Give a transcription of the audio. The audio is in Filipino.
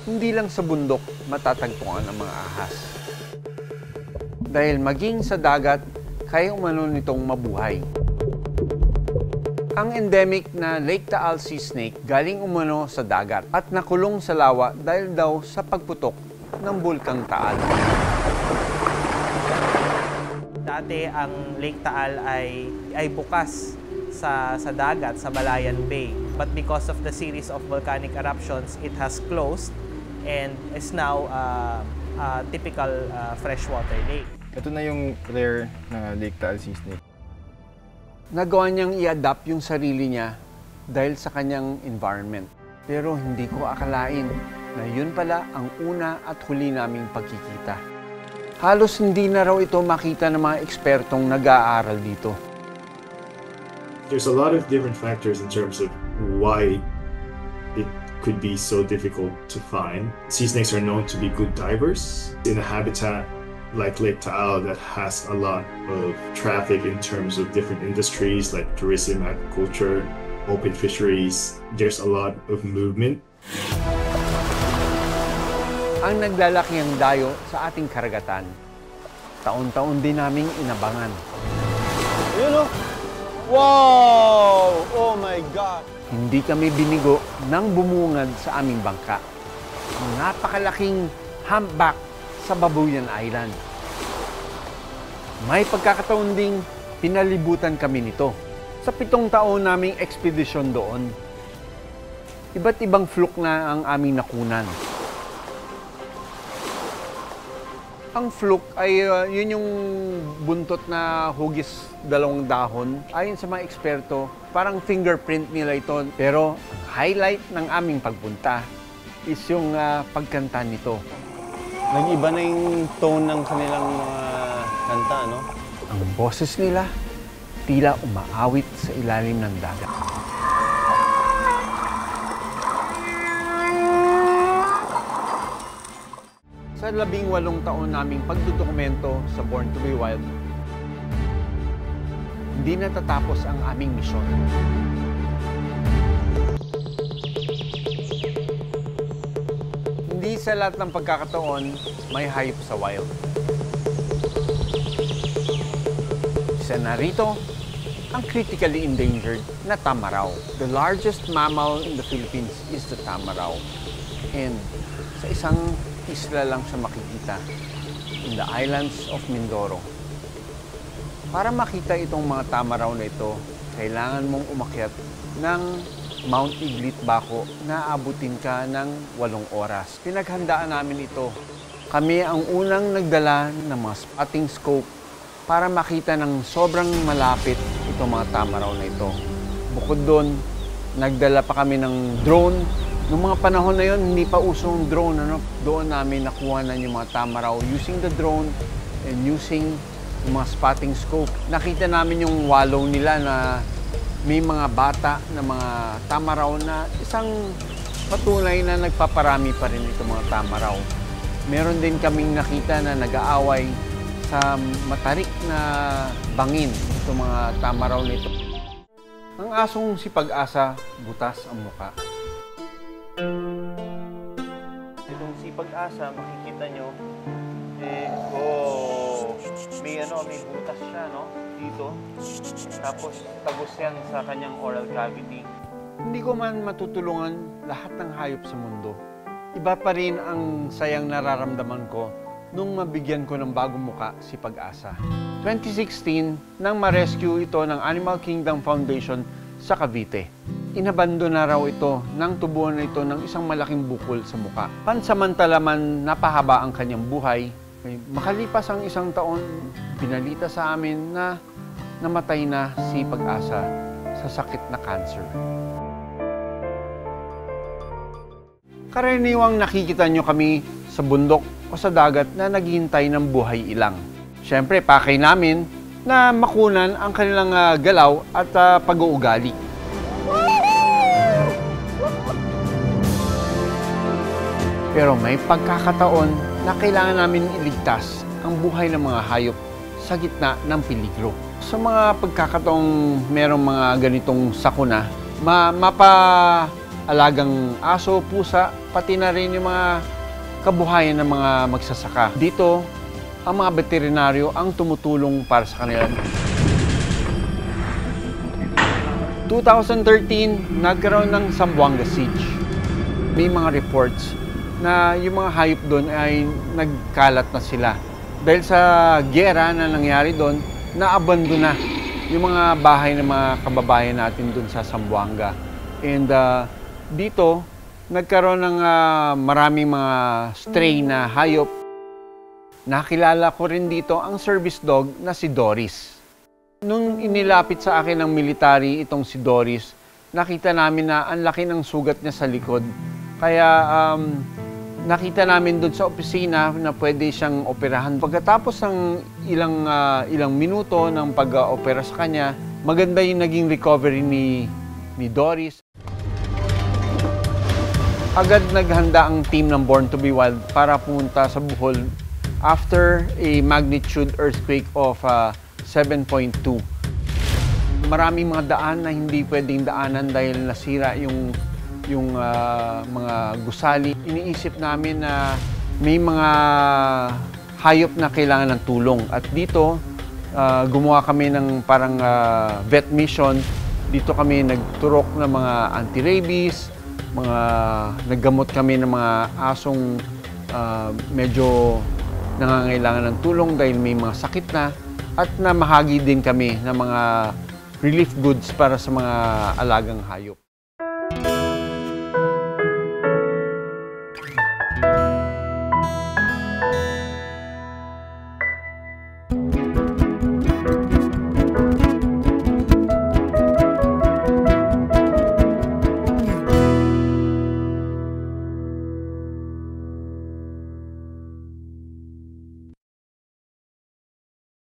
Hindi lang sa bundok matatagpuan ang mga ahas. Dahil maging sa dagat, kaya umano nitong mabuhay. Ang endemic na Lake Taal sea snake galing umano sa dagat at nakulong sa lawa dahil daw sa pagputok ng bulkang Taal. Dati ang Lake Taal ay bukas sa dagat, sa Balayan Bay. But because of the series of volcanic eruptions, it has closed and is now a typical freshwater lake. Ito na yung rare na Lake Taal sea snake. Nagawa niyang i-adapt yung sarili niya dahil sa kanyang environment. Pero hindi ko akalain na yun pala ang una at huli naming pagkikita. Halos hindi na raw ito makita ng mga ekspertong nag-aaral dito. There's a lot of different factors in terms of why it could be so difficult to find. Sea snakes are known to be good divers in a habitat like Lake Taal that has a lot of traffic in terms of different industries like tourism, agriculture, open fisheries. There's a lot of movement. Ang naglalakihang dayo sa ating karagatan, taon-taon din naming inabangan. Yun o! Wow! Oh my God! Hindi kami binigo nang bumungad sa aming bangka. Ang napakalaking humpback sa Babuyan Island. May pagkakataon ding pinalibutan kami nito sa 7 taon naming ekspedisyon doon. Iba't ibang fluke na ang aming nakunan. Ang fluke ay yun yung buntot na hugis 2 dahon. Ayon sa mga eksperto, parang fingerprint nila ito. Pero ang highlight ng aming pagpunta is yung pagkanta nito. Nag-iba na yung tone ng kanilang mga kanta, no? Ang boses nila, tila umaawit sa ilalim ng dagat. Sa 18 taon naming pagdodokumento sa Born to be Wild, hindi natatapos ang aming misyon. Hindi sa lahat ng pagkakataon may hayop sa wild. Isa na rito, ang critically endangered na tamaraw. The largest mammal in the Philippines is the tamaraw. And sa isang isla lang siya makikita, in the islands of Mindoro. Para makita itong mga tamaraw na ito, kailangan mong umakyat ng Mount Iglit Baco na abutin ka ng 8 oras. Pinaghandaan namin ito. Kami ang unang nagdala ng mga spotting scope para makita ng sobrang malapit itong mga tamaraw na ito. Bukod doon, nagdala pa kami ng drone. Noong mga panahon na yon, hindi pa usong drone. Doon namin nakuha na yung mga tamaraw using the drone and using yung mga spotting scope. Nakita namin yung wallow nila na may mga bata na mga tamaraw na isang patunay na nagpaparami pa rin itong mga tamaraw. Meron din kaming nakita na nag-aaway sa matarik na bangin itong mga tamaraw nito. Ang asong si Pag-asa, butas ang muka. Itong si Pag-asa, makikita nyo, may butas siya, no? Dito. Tapos, tagos yan sa kanyang oral cavity. Hindi ko man matutulungan lahat ng hayop sa mundo. Iba pa rin ang sayang nararamdaman ko nung mabigyan ko ng bagong muka si Pag-asa. 2016, nang ma-rescue ito ng Animal Kingdom Foundation sa Cavite. Inabando na raw ito nang tubuhan na ito ng isang malaking bukol sa muka. Pansamantala man napahaba ang kanyang buhay, makalipas ang 1 taon, binalita sa amin na namatay na si Pag-asa sa sakit na cancer. Karaniwang nakikita nyo kami sa bundok o sa dagat na naghihintay ng buhay ilang. Siyempre, pakay namin na makunan ang kanilang galaw at pag-uugali. Pero may pagkakataon na kailangan namin iligtas ang buhay ng mga hayop sa gitna ng peligro. Sa mga pagkakataong merong mga ganitong sakuna, alagang aso, pusa, pati na rin yung mga kabuhayan ng mga magsasaka. Dito, ang mga veterinaryo ang tumutulong para sa kanila. 2013, nagkaroon ng Zamboanga Siege. May mga reports na yung mga hayop doon ay nagkalat na sila. Dahil sa giyera na nangyari doon, naabandona yung mga bahay ng mga kababayan natin doon sa Zamboanga. And dito, nagkaroon ng maraming mga stray na hayop. Nakilala ko rin dito ang service dog na si Doris. Nung inilapit sa akin ng military itong si Doris, nakita namin na ang laki ng sugat niya sa likod. Kaya nakita namin doon sa opisina na pwede siyang operahan. Pagkatapos ng ilang minuto ng pag-opera sa kanya, maganda yung naging recovery ni Doris. Agad naghanda ang team ng Born to be Wild para pumunta sa Bohol after a magnitude earthquake of 7.2. Maraming mga daan na hindi pwedeng daanan dahil nasira yung mga gusali. Iniisip namin na may mga hayop na kailangan ng tulong. At dito, gumawa kami ng parang vet mission. Dito kami nagturok ng mga anti-rabies, naggamot kami ng mga asong medyo nangangailangan ng tulong dahil may mga sakit na. At namahagi din kami ng mga relief goods para sa mga alagang hayop.